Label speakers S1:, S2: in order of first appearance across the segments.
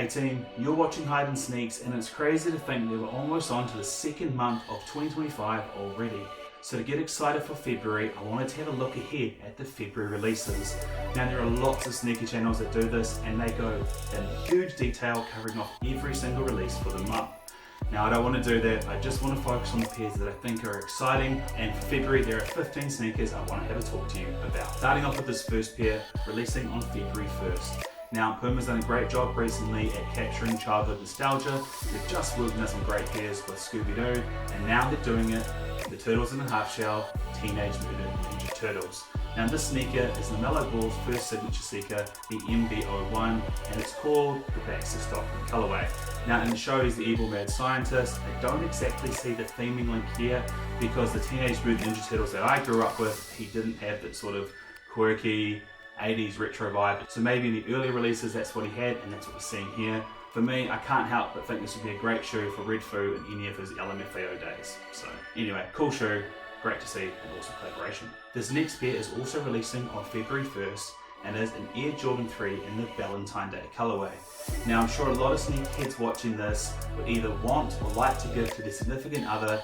S1: Hey team, you're watching Hide and Sneaks, and it's crazy to think that we're almost on to the second month of 2025 already. So to get excited for February, I wanted to have a look ahead at the February releases. Now there are lots of sneaker channels that do this, and they go in huge detail covering off every single release for the month. Now I don't want to do that, I just want to focus on the pairs that I think are exciting, and for February there are 15 sneakers I want to have a talk to you about. Starting off with this first pair, releasing on February 1st. Now, Puma's done a great job recently at capturing childhood nostalgia. They've just worked on some great pairs with Scooby-Doo, and now they're doing it with the Turtles in the Half Shell, Teenage Mutant Ninja Turtles. Now, this sneaker is LaMelo Ball's first signature sneaker, the MB01, and it's called the Pegasus colorway. Now, in the show, he's the evil mad scientist. I don't exactly see the theming link here because the Teenage Mutant Ninja Turtles that I grew up with, he didn't have that sort of quirky 80s retro vibe. So maybe in the early releases that's what he had, and that's what we're seeing here. For me, I can't help but think this would be a great shoe for Red Foo in any of his LMFAO days. So anyway, cool shoe, great to see, and awesome collaboration. This next pair is also releasing on February 1st, and is an Air Jordan 3 in the Valentine Day colorway. Now I'm sure a lot of sneakerheads watching this would either want or like to give to their significant other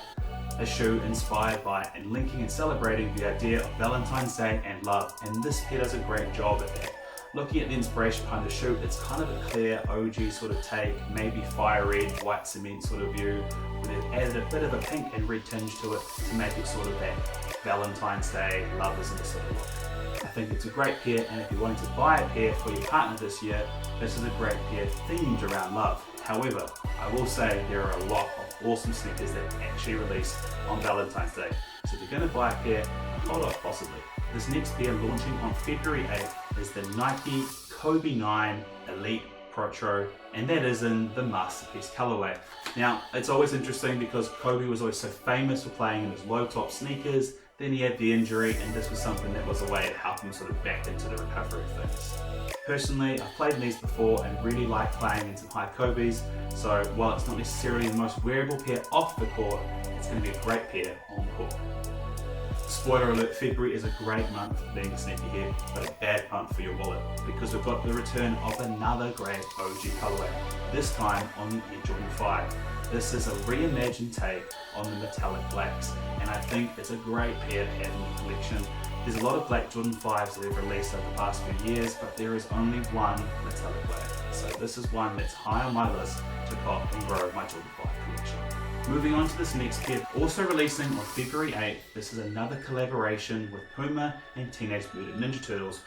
S1: a shoe inspired by and linking and celebrating the idea of Valentine's Day and love, and this pair does a great job at that. Looking at the inspiration behind the shoe, it's kind of a clear OG sort of take, maybe fire red, white cement sort of view, where they've added a bit of a pink and red tinge to it to make it sort of that Valentine's Day lovers in the sort of look. I think it's a great pair, and if you're wanting to buy a pair for your partner this year, this is a great pair themed around love. However, I will say there are a lot of awesome sneakers that actually release on Valentine's Day. So if you're going to buy a pair, hold off possibly. This next pair launching on February 8th is the Nike Kobe 9 Elite Protor, and that is in the Masterpiece colorway. Now, it's always interesting because Kobe was always so famous for playing in his low top sneakers. Then he had the injury, and this was something that was a way to help him sort of back into the recovery of things. Personally, I've played in these before and really like playing in some high Kobe's, so while it's not necessarily the most wearable pair off the court, it's going to be a great pair on court. Spoiler alert, February is a great month for being a sneakerhead, but a bad month for your wallet, because we've got the return of another great OG colorway, this time on the Air Jordan 5. This is a reimagined take on the metallic blacks, and I think it's a great pair to have in the collection. There's a lot of black Jordan 5s that they've released over the past few years, but there is only one metallic black. So this is one that's high on my list to cop and grow my Jordan 5 collection. Moving on to this next pair, also releasing on February 8th, this is another collaboration with Puma and Teenage Mutant Ninja Turtles.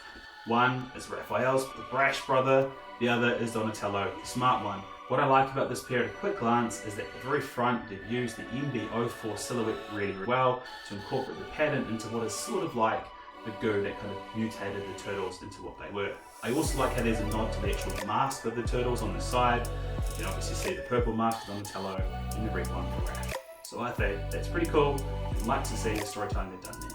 S1: One is Raphael's, the brash brother, the other is Donatello, the smart one. What I like about this pair at a quick glance is that at the very front they've used the MB04 silhouette really well to incorporate the pattern into what is sort of like the goo that kind of mutated the turtles into what they were. I also like how there's a nod to the actual mask of the turtles on the side. You can obviously see the purple mask for Donatello and the red one for Raph. So I think that's pretty cool. I'd like to see the storytelling they've done there.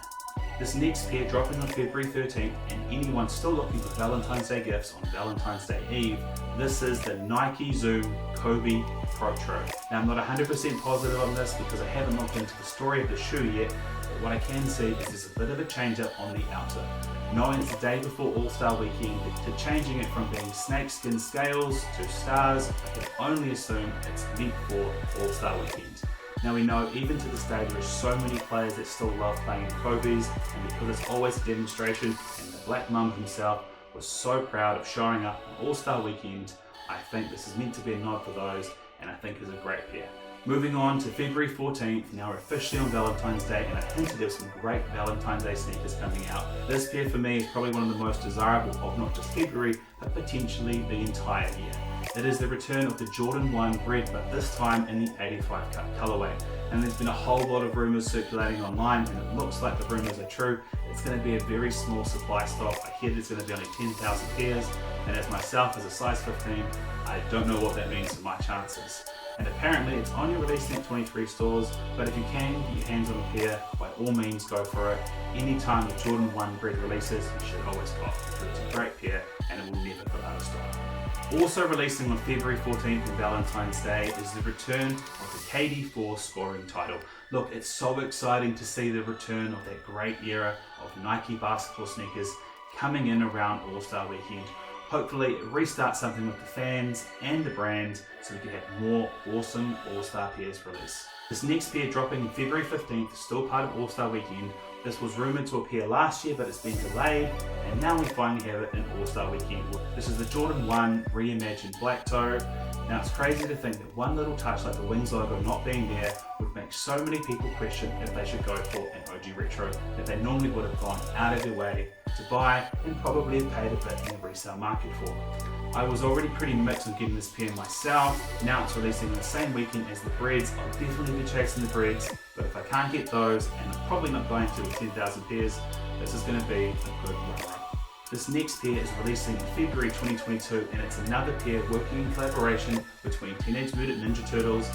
S1: This next pair dropping on February 13th, and anyone still looking for Valentine's Day gifts on Valentine's Day Eve, this is the Nike Zoom Kobe Protor. Now I'm not 100% positive on this because I haven't looked into the story of the shoe yet, but what I can see is there's a bit of a change up on the outer. Knowing it's the day before All-Star Weekend, to changing it from being snakeskin scales to stars, I can only assume it's meant for All-Star Weekend. Now we know even to this day there are so many players that still love playing in Kobe's, and because it's always a demonstration and the Black Mamba himself was so proud of showing up on All-Star Weekend, I think this is meant to be a nod for those, and I think is a great pair. Moving on to February 14th, now we're officially on Valentine's Day, and I hinted there's some great Valentine's Day sneakers coming out. This pair for me is probably one of the most desirable of not just February, but potentially the entire year. It is the return of the Jordan 1 Red, but this time in the 85 cut colorway. And there's been a whole lot of rumors circulating online, and it looks like the rumors are true. It's going to be a very small supply stock. I hear there's going to be only 10,000 pairs, and as myself as a size 15, I don't know what that means for my chances. And apparently it's only releasing at 23 stores, but if you can get your hands on a pair, by all means go for it. Anytime the Jordan 1 Red releases, you should always cop, because it's a great pair and it will never go out of stock. Also releasing on February 14th on Valentine's Day is the return of the KD4 Scoring title. Look, it's so exciting to see the return of that great era of Nike basketball sneakers coming in around All-Star Weekend. Hopefully it restarts something with the fans and the brand so we can have more awesome All-Star pairs release. This next pair dropping in February 15th, still part of All-Star Weekend. This was rumoured to appear last year, but it's been delayed, and now we finally have it in All-Star Weekend. This is the Jordan 1 reimagined black toe. Now it's crazy to think that one little touch like the Wings logo not being there would make so many people question if they should go for an OG retro that they normally would have gone out of their way to buy and probably have paid a bit in the resale market for. I was already pretty mixed on getting this pair myself. Now it's releasing on the same weekend as the Breads. I'll definitely be chasing the Breads, but if I can't get those, and I'm probably not going to with 10,000 pairs, this is going to be a good runner-up. This next pair is releasing in February 2022, and it's another pair working in collaboration between Teenage Mutant Ninja Turtles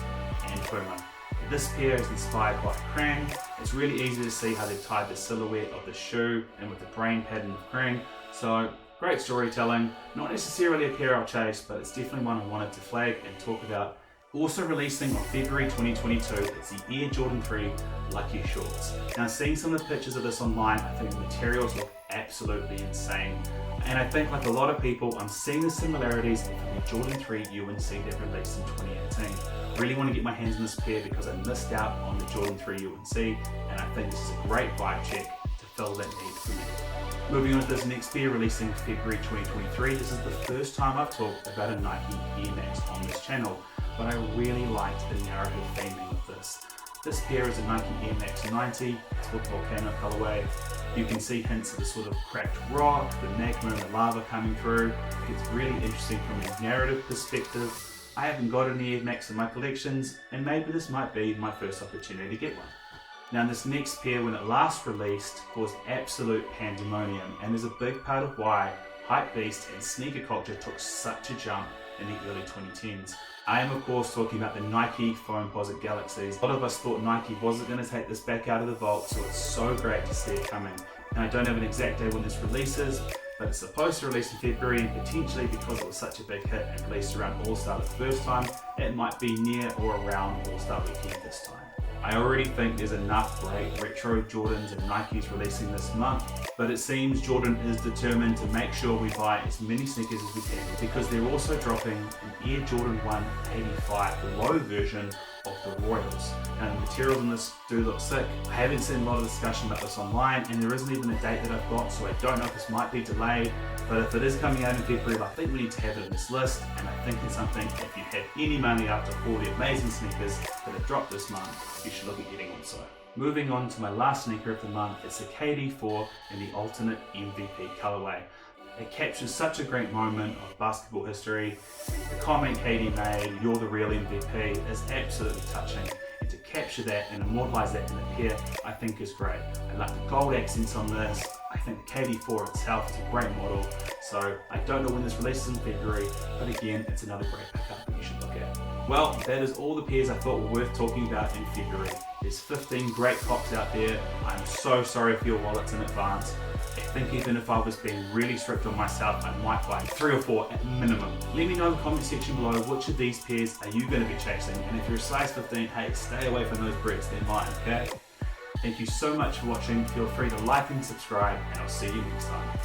S1: and Puma. This pair is inspired by Krang. It's really easy to see how they've tied the silhouette of the shoe and with the brain pattern of Krang. So great storytelling, not necessarily a pair I'll chase, but it's definitely one I wanted to flag and talk about. Also releasing on February 2022, it's the Air Jordan 3 Lucky Shorts. Now seeing some of the pictures of this online, I think the materials look absolutely insane. And I think like a lot of people, I'm seeing the similarities from the Jordan 3 UNC that released in 2018. Really want to get my hands on this pair because I missed out on the Jordan 3 UNC, and I think this is a great vibe check to fill that need for me. Moving on to this next pair releasing February 2023, this is the first time I've talked about a Nike Air Max on this channel, but I really liked the narrative theming of this. This pair is a Nike Air Max 90, it's with Volcano colorway. You can see hints of the sort of cracked rock, the magma and the lava coming through. It's really interesting from a narrative perspective. I haven't got any Air Max in my collections, and maybe this might be my first opportunity to get one. Now this next pair, when it last released, caused absolute pandemonium, and there's a big part of why hypebeast and sneaker culture took such a jump in the early 2010s. I am of course talking about the Nike foamposite Galaxies. A lot of us thought Nike wasn't going to take this back out of the vault, so it's so great to see it coming. And I don't have an exact day when this releases, but it's supposed to release in February, and potentially because it was such a big hit and released around All-Star the first time, it might be near or around All-Star Weekend this time. I already think there's enough great retro Jordans and Nikes releasing this month, but it seems Jordan is determined to make sure we buy as many sneakers as we can, because they're also dropping an Air Jordan 1 85, the low version of the Royals. Now the materials in this do look sick. I haven't seen a lot of discussion about this online, and there isn't even a date that I've got, so I don't know if this might be delayed, but if it is coming out in February, I think we need to have it in this list, and I think it's something, if you have any money after all the amazing sneakers that have dropped this month, you should look at getting also. Moving on to my last sneaker of the month, it's a KD4 in the Alternate MVP colorway. It captures such a great moment of basketball history. The comment KD made, "You're the real MVP," is absolutely touching. And to capture that and immortalize that in a pair, I think is great. I like the gold accents on this. I think the KD4 itself is a great model. So I don't know when this releases in February, but again, it's another great pickup that you should look at. Well, that is all the pairs I thought were worth talking about in February. There's 15 great pops out there. I'm so sorry for your wallets in advance. I think even if I was being really strict on myself, I might buy 3 or 4 at minimum. Let me know in the comment section below which of these pairs are you going to be chasing, and if you're a size 15, hey, stay away from those Breads, they're mine, okay? Thank you so much for watching. Feel free to like and subscribe, and I'll see you next time.